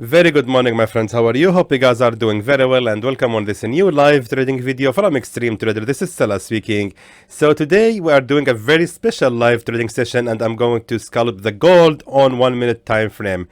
Very good morning, my friends. How are you? Hope you guys are doing very well, and welcome on this new live trading video from Extreme Trader. This is Salah speaking. So today we are doing a very special live trading session, and I'm going to scalp the gold on 1 minute time frame.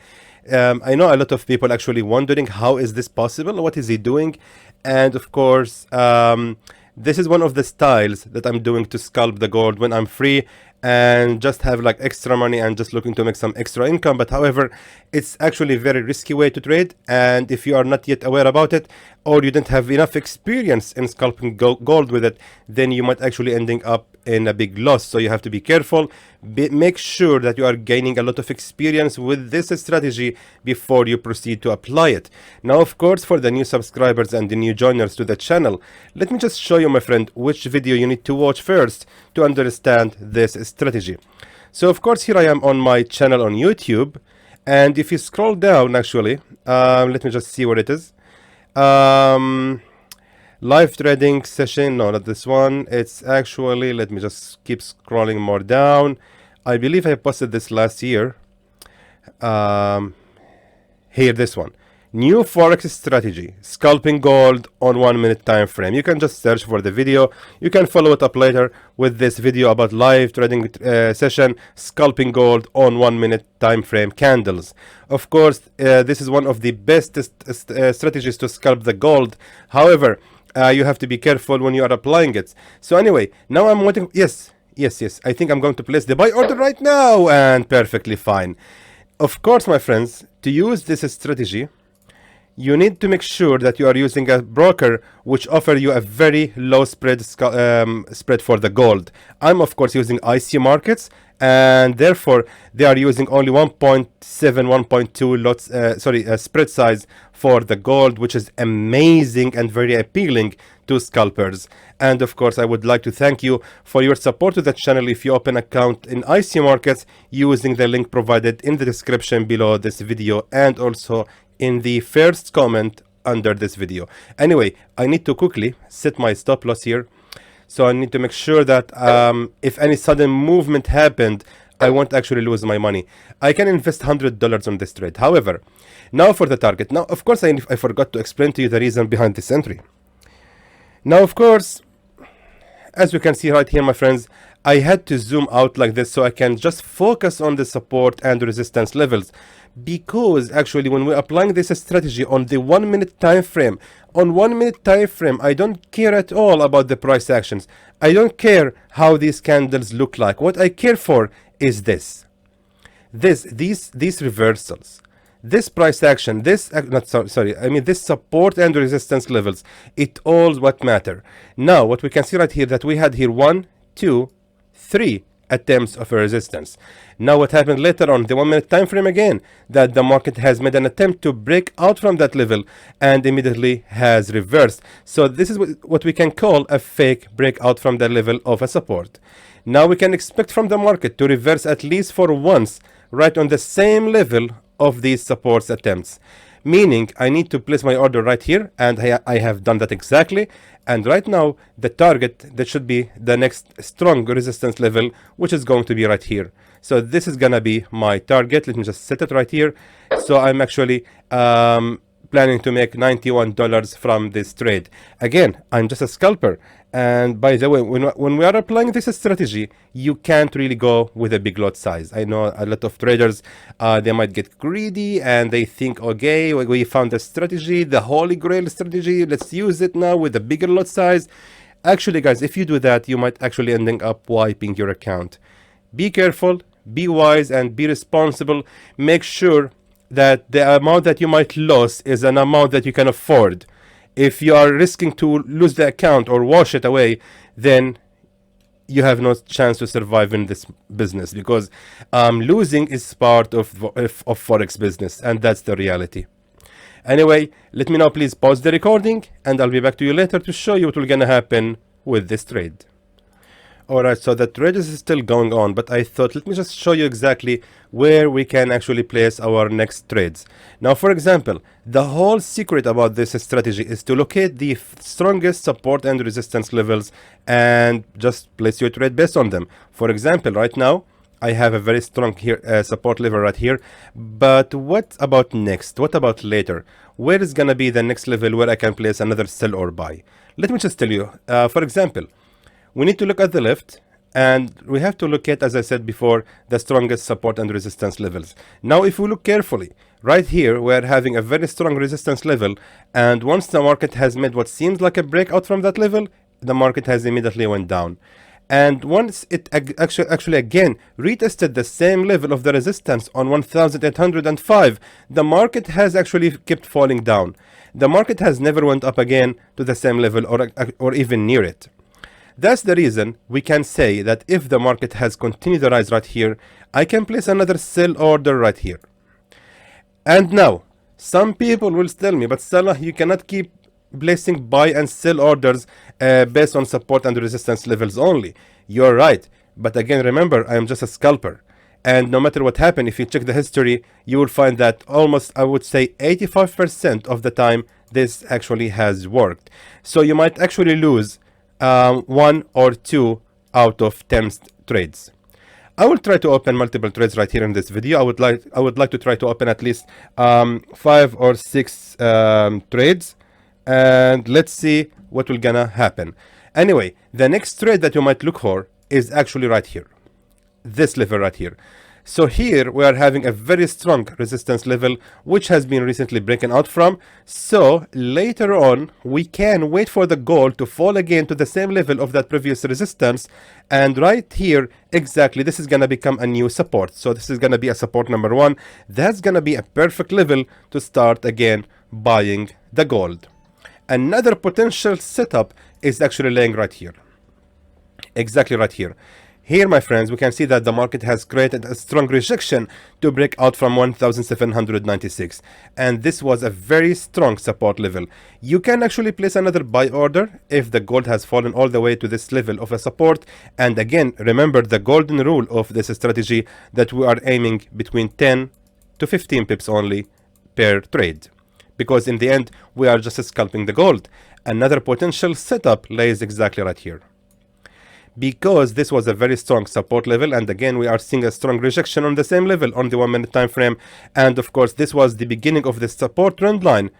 I know a lot of people actually wondering how is this possible? What is he doing? And of course, this is one of the styles that I'm doing to scalp the gold when I'm free and just have like extra money and just looking to make some extra income. But however, it's actually a very risky way to trade, and if you are not yet aware about it, or you don't have enough experience in scalping gold with it, then you might actually ending up in a big loss. So you have to be careful. Make sure that you are gaining a lot of experience with this strategy before you proceed to apply it. Now, of course, for the new subscribers and the new joiners to the channel, let me just show you, my friend, which video you need to watch first to understand this strategy. So of course, here I am on my channel on YouTube, and if you scroll down, actually, let me just see what it is. Live trading session, no, not this one. It's actually, let me just keep scrolling more down. I believe I posted this last year. Here, this one. New Forex strategy, scalping gold on 1 minute time frame. You can just search for the video. You can follow it up later with this video about live trading session, scalping gold on 1 minute time frame candles. Of course, this is one of the best strategies to scalp the gold. However, you have to be careful when you are applying it. So anyway, now I'm waiting. Yes. I think I'm going to place the buy order right now, and perfectly fine. Of course, my friends, to use this strategy, you need to make sure that you are using a broker which offer you a very low spread for the gold. I'm of course using IC markets, and therefore they are using only 1.7, 1.2 lots, spread size for the gold, which is amazing and very appealing to scalpers. And of course, I would like to thank you for your support to the channel if you open account in IC markets using the link provided in the description below this video, and also in the first comment under this video. Anyway, I need to quickly set my stop loss here. So I need to make sure that if any sudden movement happened, I won't actually lose my money. I can invest $100 on this trade. However, now for the target. Now, of course, I forgot to explain to you the reason behind this entry. Now, of course, as you can see right here, my friends, I had to zoom out like this so I can just focus on the support and resistance levels. Because actually, when we're applying this strategy on the 1 minute time frame, I don't care at all about the price actions. I don't care how these candles look like. What I care for is these reversals, this price action, this support and resistance levels. It all what matter. Now, what we can see right here, that we had here 1, 2, 3 attempts of a resistance. Now what happened later on the 1 minute time frame again, that the market has made an attempt to break out from that level and immediately has reversed. So this is what we can call a fake breakout from the level of a support. Now we can expect from the market to reverse at least for once right on the same level of these supports attempts, meaning I need to place my order right here, and I have done that exactly. And right now, the target, that should be the next strong resistance level, which is going to be right here. So this is gonna be my target. Let me just set it right here. So I'm actually planning to make $91 from this trade. Again, I'm just a scalper. And by the way, when we are applying this strategy, you can't really go with a big lot size. I know a lot of traders, they might get greedy and they think, okay, we found a strategy, the holy grail strategy, let's use it now with a bigger lot size. Actually, guys, if you do that, you might actually ending up wiping your account. Be careful, be wise, and be responsible. Make sure that the amount that you might lose is an amount that you can afford. If you are risking to lose the account or wash it away, then you have no chance to survive in this business, because losing is part of Forex business, and that's the reality. Anyway, let me now please pause the recording, and I'll be back to you later to show you what will gonna happen with this trade. Alright, so the trade is still going on, but I thought let me just show you exactly where we can actually place our next trades. Now, for example, the whole secret about this strategy is to locate the strongest support and resistance levels and just place your trade based on them. For example, right now, I have a very strong here support level right here. But what about next? What about later? Where is gonna be the next level where I can place another sell or buy? Let me just tell you. For example, we need to look at the left, and we have to look at, as I said before, the strongest support and resistance levels. Now, if we look carefully, right here, we're having a very strong resistance level, and once the market has made what seems like a breakout from that level, the market has immediately went down. And once it actually again retested the same level of the resistance on 1805, the market has actually kept falling down. The market has never went up again to the same level or even near it. That's the reason we can say that if the market has continued to rise right here, I can place another sell order right here. And now, some people will tell me, but Salah, you cannot keep placing buy and sell orders based on support and resistance levels only. You're right. But again, remember, I am just a scalper. And no matter what happened, if you check the history, you will find that almost, I would say, 85% of the time, this actually has worked. So you might actually lose 1 or 2 out of 10 trades. I will try to open multiple trades right here in this video. I would like to try to open at least 5 or 6 trades, and let's see what will gonna happen. Anyway, the next trade that you might look for is actually right here, this level right here. So here we are having a very strong resistance level, which has been recently broken out from. So later on, we can wait for the gold to fall again to the same level of that previous resistance. And right here, exactly, this is going to become a new support. So this is going to be a support number 1. That's going to be a perfect level to start again buying the gold. Another potential setup is actually laying right here. Exactly right here. Here, my friends, we can see that the market has created a strong rejection to break out from 1796, and this was a very strong support level. You can actually place another buy order if the gold has fallen all the way to this level of a support. And again, remember the golden rule of this strategy, that we are aiming between 10 to 15 pips only per trade, because in the end we are just scalping the gold. Another potential setup lays exactly right here, because this was a very strong support level, and again we are seeing a strong rejection on the same level on the 1 minute time frame. And of course this was the beginning of the support trend line,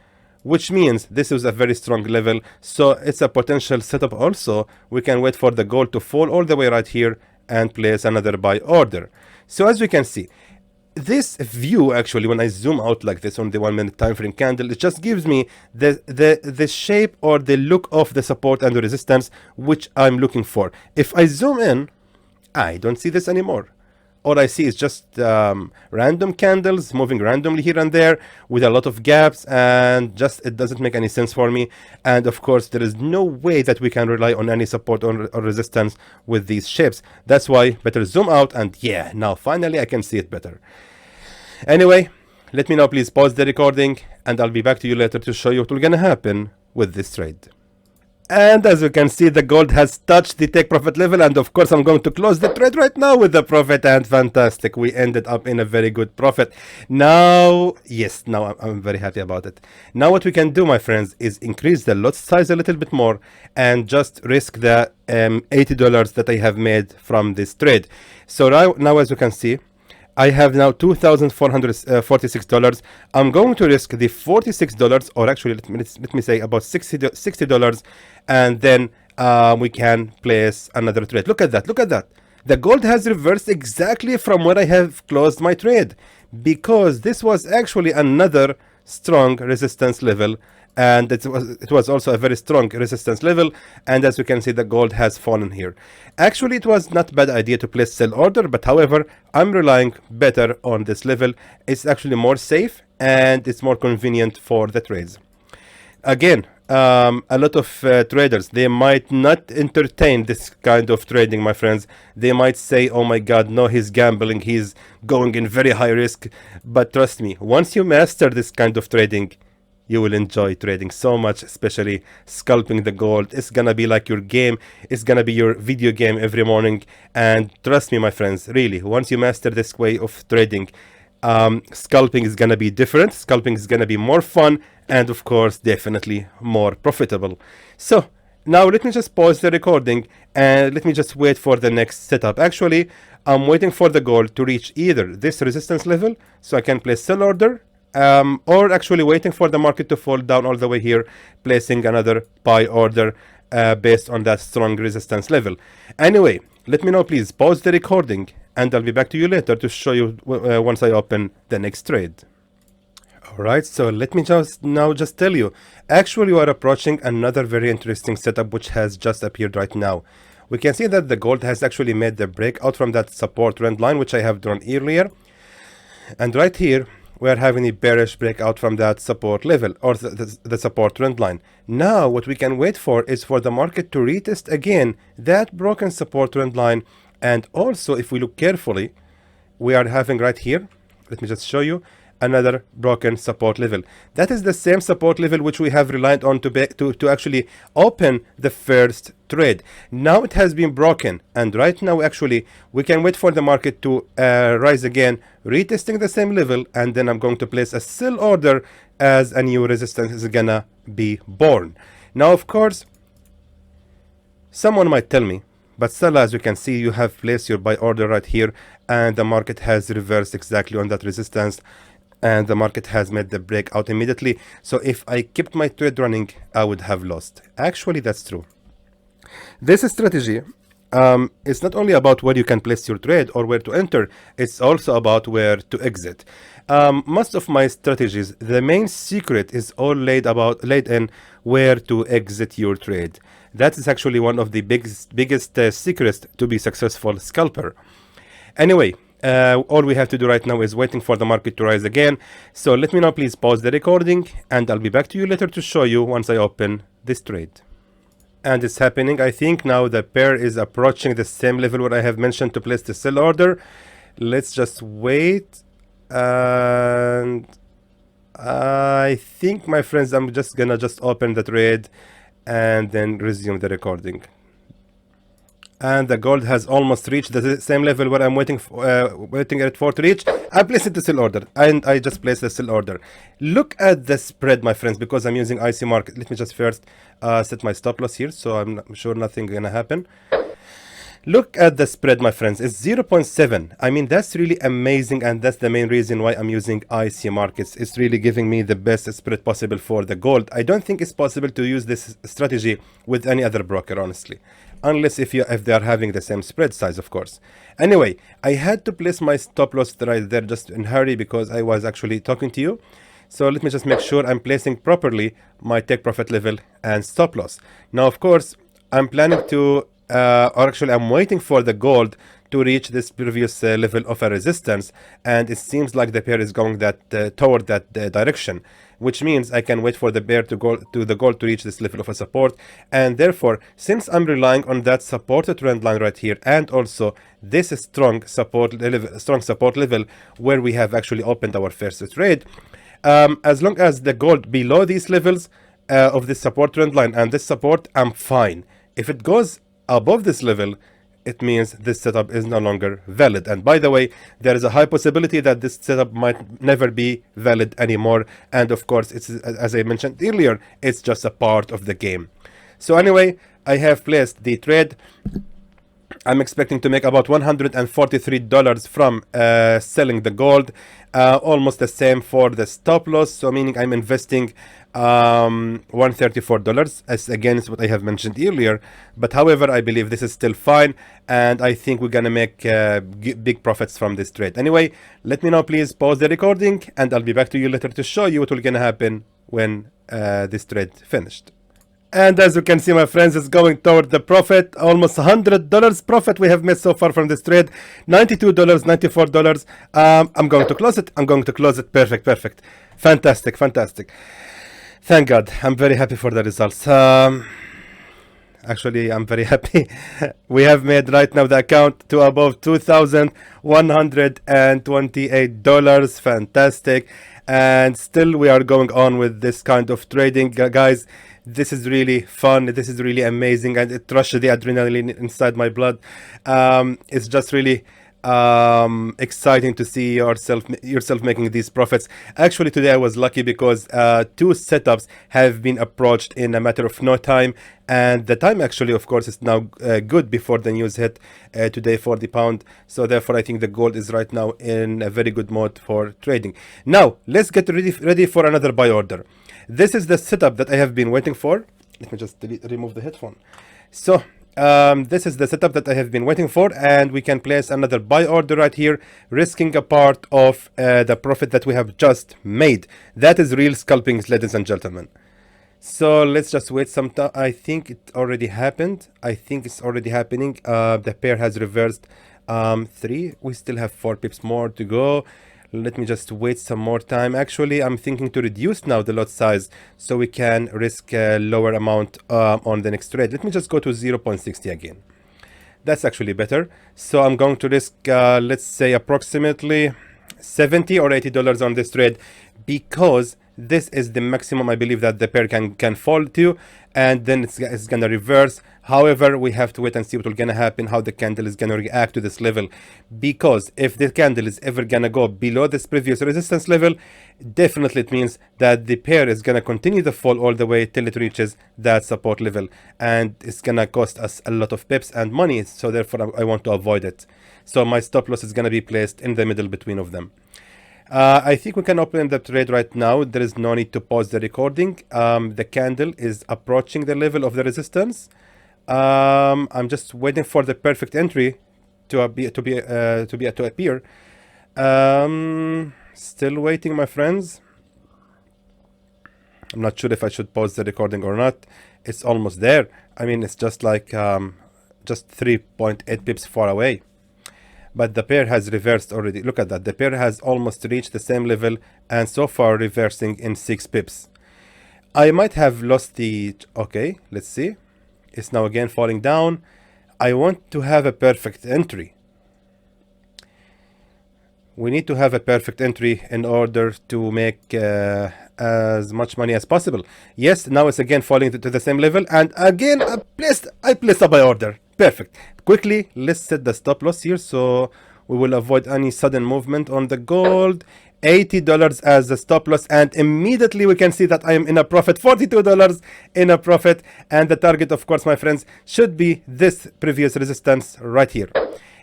which means this is a very strong level. So it's a potential setup also. We can wait for the gold to fall all the way right here and place another buy order. So as we can see, this view, actually, when I zoom out like this on the 1 minute time frame candle, it just gives me the shape or the look of the support and the resistance which I'm looking for. If I zoom in, I don't see this anymore. All I see is just random candles moving randomly here and there with a lot of gaps, and just it doesn't make any sense for me. And of course there is no way that we can rely on any support or resistance with these shapes. That's why better zoom out, and yeah, now finally I can see it better. Anyway, let me now please pause the recording, and I'll be back to you later to show you what will gonna happen with this trade. And as you can see, the gold has touched the take profit level, and of course I'm going to close the trade right now with the profit. And fantastic, we ended up in a very good profit. Now, yes, now I'm very happy about it. Now what we can do, my friends, is increase the lot size a little bit more and just risk the $80 that I have made from this trade. So now as you can see, I have now $2,446. I'm going to risk the $46, or actually let me say about $60, and then we can place another trade. Look at that, look at that. The gold has reversed exactly from where I have closed my trade, because this was actually another strong resistance level, and it was also a very strong resistance level. And as you can see, the gold has fallen here. Actually, it was not a bad idea to place sell order, but however, I'm relying better on this level. It's actually more safe and it's more convenient for the trades. Again, a lot of traders, they might not entertain this kind of trading, my friends. They might say, oh my god, no, he's gambling, he's going in very high risk. But trust me, once you master this kind of trading, you will enjoy trading so much, especially scalping the gold. It's gonna be like your game. It's gonna be your video game every morning. And trust me, my friends, really, once you master this way of trading, scalping is gonna be different. Scalping is gonna be more fun, and of course, definitely more profitable. So Now let me just pause the recording and let me just wait for the next setup. Actually, I'm waiting for the gold to reach either this resistance level so I can place sell order, or actually waiting for the market to fall down all the way here, placing another buy order based on that strong resistance level. Anyway, let me know, please pause the recording and I'll be back to you later to show you once I open the next trade. Alright, so let me just tell you, actually we are approaching another very interesting setup which has just appeared right now. We can see that the gold has actually made the breakout from that support trend line which I have drawn earlier, and right here we are having a bearish breakout from that support level or the support trend line. Now what we can wait for is for the market to retest again that broken support trend line, and also if we look carefully we are having right here, let me just show you, another broken support level. That is the same support level which we have relied on to actually open the first trade. Now it has been broken, and right now actually we can wait for the market to rise again, retesting the same level, and then I'm going to place a sell order as a new resistance is gonna be born. Now of course someone might tell me, but still, as you can see, you have placed your buy order right here and the market has reversed exactly on that resistance and the market has made the breakout immediately. So if I kept my trade running, I would have lost. Actually, that's true. This strategy is not only about where you can place your trade or where to enter, it's also about where to exit. Most of my strategies, the main secret is all laid in where to exit your trade. That is actually one of the biggest secrets to be successful scalper. Anyway, all we have to do right now is waiting for the market to rise again. So let me now please pause the recording and I'll be back to you later to show you once I open this trade. And it's happening. I think now the pair is approaching the same level where I have mentioned to place the sell order. Let's just wait. And I think, my friends, I'm just gonna open the trade and then resume the recording. And the gold has almost reached the same level where I'm waiting it for to reach. I place it to sell order, and I just place the sell order. Look at the spread, my friends, because I'm using IC market. Let me just first set my stop loss here, so I'm sure nothing gonna happen. Look at the spread, my friends. It's 0.7. I mean, that's really amazing, and that's the main reason why I'm using IC markets. It's really giving me the best spread possible for the gold. I don't think it's possible to use this strategy with any other broker, honestly, unless if they are having the same spread size, of course. Anyway, I had to place my stop loss right there just in hurry because I was actually talking to you. So let me just make sure I'm placing properly my take profit level and stop loss. Now, of course, I'm planning to or actually I'm waiting for the gold to reach this previous level of a resistance, and it seems like the pair is going toward that direction, which means I can wait for the bear to go to the gold to reach this level of a support. And therefore, since I'm relying on that supported trend line right here and also this strong support level where we have actually opened our first trade, as long as the gold below these levels of this support trend line and this support, I'm fine. If it goes above this level, it means this setup is no longer valid. And by the way, there is a high possibility that this setup might never be valid anymore. And of course, it's, as I mentioned earlier, it's just a part of the game. So anyway, I have placed the trade. I'm expecting to make about $143 from selling the gold. Almost the same for the stop loss. So meaning I'm investing $134 as against what I have mentioned earlier. But however, I believe this is still fine, and I think we're gonna make big profits from this trade. Anyway, let me now please pause the recording and I'll be back to you later to show you what will gonna happen when this trade finished. And as you can see, my friends, it's going toward the profit. Almost $100 profit we have made so far from this trade. $92, $94. I'm going to close it. Perfect. Fantastic. Thank God. I'm very happy for the results. Actually, I'm very happy. We have made right now the account to above $2,128. Fantastic. And still we are going on with this kind of trading, guys. This is really fun. This is really amazing, and it rushes the adrenaline inside my blood. It's just really exciting to see yourself making these profits. Actually, today I was lucky because two setups have been approached in a matter of no time, and the time actually, of course, is now good before the news hit today for the pound. So therefore, I think the gold is right now in a very good mode for trading. Now let's get ready for another buy order. This is the setup that I have been waiting for. Let me just remove the headphone. So this is the setup that I have been waiting for, and we can place another buy order right here, risking a part of the profit that we have just made. That is real scalping, ladies and gentlemen. So let's just wait some time. I think it already happened. I think it's already happening. The pair has reversed 3. We still have 4 pips more to go. Let me just wait some more time. Actually, I'm thinking to reduce now the lot size so we can risk a lower amount on the next trade. Let me just go to 0.60 again. That's actually better. So I'm going to risk, let's say, approximately $70 or $80 on this trade, because this is the maximum I believe that the pair can fall to, and then it's gonna reverse. However, we have to wait and see what will gonna happen, how the candle is gonna react to this level, because if the candle is ever gonna go below this previous resistance level, definitely it means that the pair is gonna continue the fall all the way till it reaches that support level, and it's gonna cost us a lot of pips and money. So therefore I want to avoid it. So my stop loss is gonna be placed in the middle between of them. I think we can open the trade right now. There is no need to pause the recording. The candle is approaching the level of the resistance. I'm just waiting for the perfect entry to appear. Still waiting, my friends. I'm not sure if I should pause the recording or not. It's almost there. I mean, it's just like just 3.8 pips far away. But the pair has reversed already. Look at that. The pair has almost reached the same level, and so far reversing in 6 pips. I might have lost the... Okay, let's see. It's now again falling down. I want to have a perfect entry. We need to have a perfect entry in order to make as much money as possible. Yes, now it's again falling to the same level, and again I placed a buy order. Perfect. Quickly, let's set the stop loss here so we will avoid any sudden movement on the gold. $80 as the stop loss, and immediately we can see that I am in a profit. $42 in a profit, and the target, of course, my friends, should be this previous resistance right here.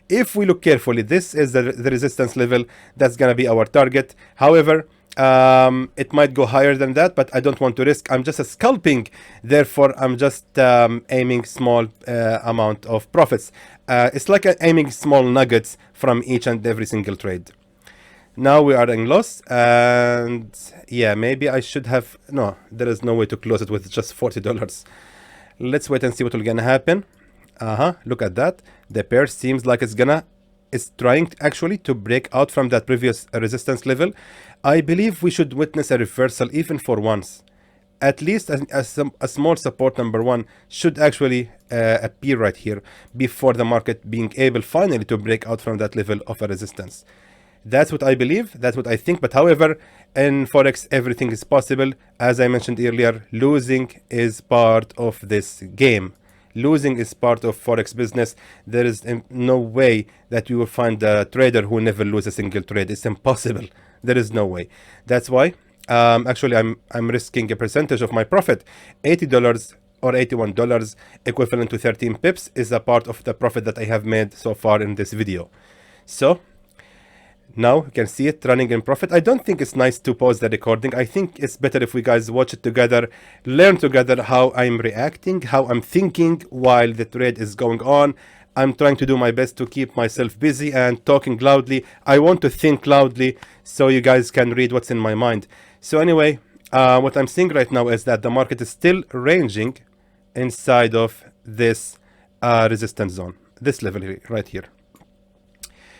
If we look carefully, this is the resistance level that's gonna be our target. However, it might go higher than that, but I don't want to risk. I'm just a scalping, therefore I'm just aiming small amount of profits. It's like aiming small nuggets from each and every single trade. Now we are in loss, and yeah, maybe I should have... No, there is no way to close it with just $40. Let's wait and see what will gonna happen. Look at that. The pair seems like it's trying actually to break out from that previous resistance level. I believe we should witness a reversal even for once. At least a small support number 1 should actually appear right here before the market being able finally to break out from that level of a resistance. That's what I believe, that's what I think. But however, in Forex, everything is possible. As I mentioned earlier, losing is part of this game. Losing is part of Forex business. There is no way that you will find a trader who never loses a single trade. It's impossible. There is no way. That's why actually I'm risking a percentage of my profit. $80 or $81, equivalent to 13 pips, is a part of the profit that I have made so far in this video. So now you can see it running in profit. I don't think it's nice to pause the recording. I think it's better if we guys watch it together, learn together how I'm reacting, how I'm thinking while the trade is going on. I'm trying to do my best to keep myself busy and talking loudly. I want to think loudly so you guys can read what's in my mind. So anyway, what I'm seeing right now is that the market is still ranging inside of this resistance zone, this level here, right here.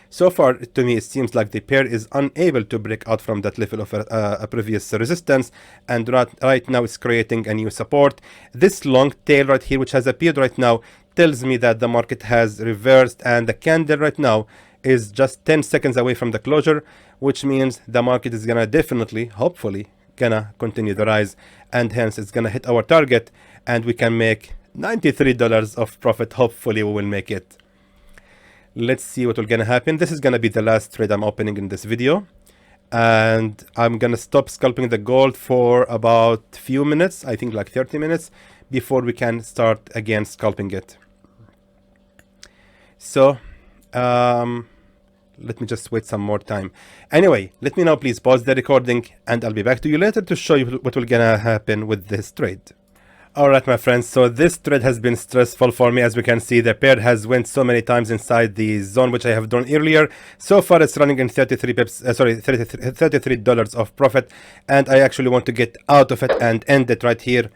So far, to me, it seems like the pair is unable to break out from that level of a previous resistance, and right now it's creating a new support. This long tail right here, which has appeared right now, tells me that the market has reversed, and the candle right now is just 10 seconds away from the closure, which means the market is gonna definitely, hopefully, gonna continue the rise, and hence it's gonna hit our target, and we can make $93 of profit. Hopefully we will make it. Let's see what will gonna happen. This is gonna be the last trade I'm opening in this video, and I'm gonna stop scalping the gold for about few minutes, I think like 30 minutes, before we can start again scalping it. So let me just wait some more time. Anyway, let me now please pause the recording, and I'll be back to you later to show you what will gonna happen with this trade. Alright my friends, so this trade has been stressful for me. As we can see, the pair has went so many times inside the zone which I have done earlier. So far it's running in 33 pips, $33 of profit, and I actually want to get out of it and end it right here,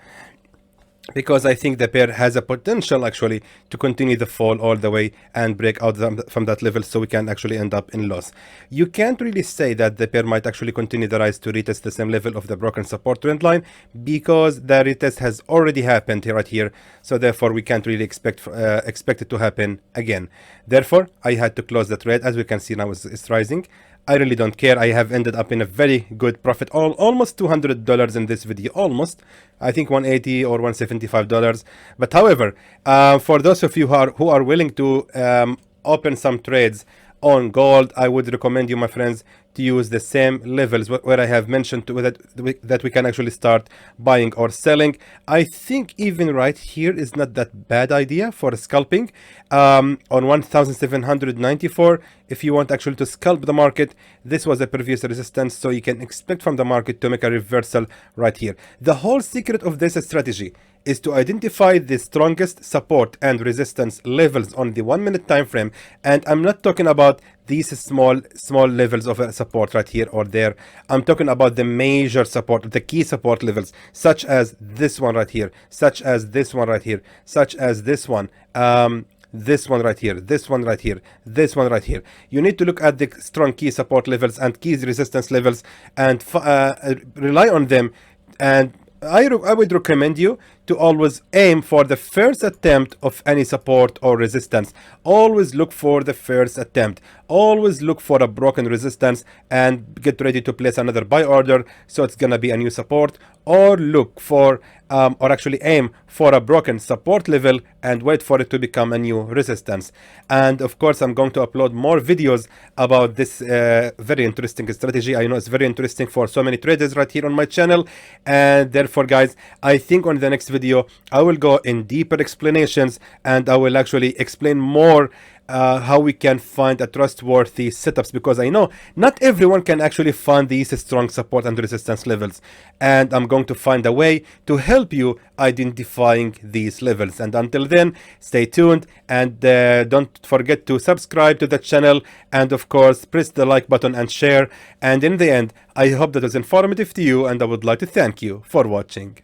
because I think the pair has a potential actually to continue the fall all the way and break out from that level, so we can actually end up in loss. You can't really say that the pair might actually continue the rise to retest the same level of the broken support trend line, because the retest has already happened here, right here. So therefore we can't really expect it to happen again. Therefore I had to close the trade. As we can see now, it's rising. I really don't care. I have ended up in a very good profit, almost $200 in this video, almost. I think $180 or $175. But however, for those of you who are willing to open some trades on gold, I would recommend you, my friends, to use the same levels where I have mentioned that we can actually start buying or selling. I think even right here is not that bad idea for scalping. On 1794, if you want actually to scalp the market, this was a previous resistance, so you can expect from the market to make a reversal right here. The whole secret of this strategy is to identify the strongest support and resistance levels on the 1 minute time frame, and I'm not talking about these small levels of support right here or there. I'm talking about the major support, the key support levels, such as this one right here, such as this one right here, such as this one, this one right here, this one right here, this one right here. You need to look at the strong key support levels and key resistance levels and rely on them. And I would recommend you to always aim for the first attempt of any support or resistance. Always look for the first attempt. Always look for a broken resistance and get ready to place another buy order, so it's gonna be a new support. Or look for or actually aim for a broken support level and wait for it to become a new resistance. And of course I'm going to upload more videos about this very interesting strategy. I know it's very interesting for so many traders right here on my channel, and therefore guys, I think on the next video I will go in deeper explanations, and I will actually explain more how we can find a trustworthy setups, because I know not everyone can actually find these strong support and resistance levels, and I'm going to find a way to help you identifying these levels. And until then, stay tuned, and don't forget to subscribe to the channel, and of course press the like button and share. And in the end, I hope that was informative to you, and I would like to thank you for watching.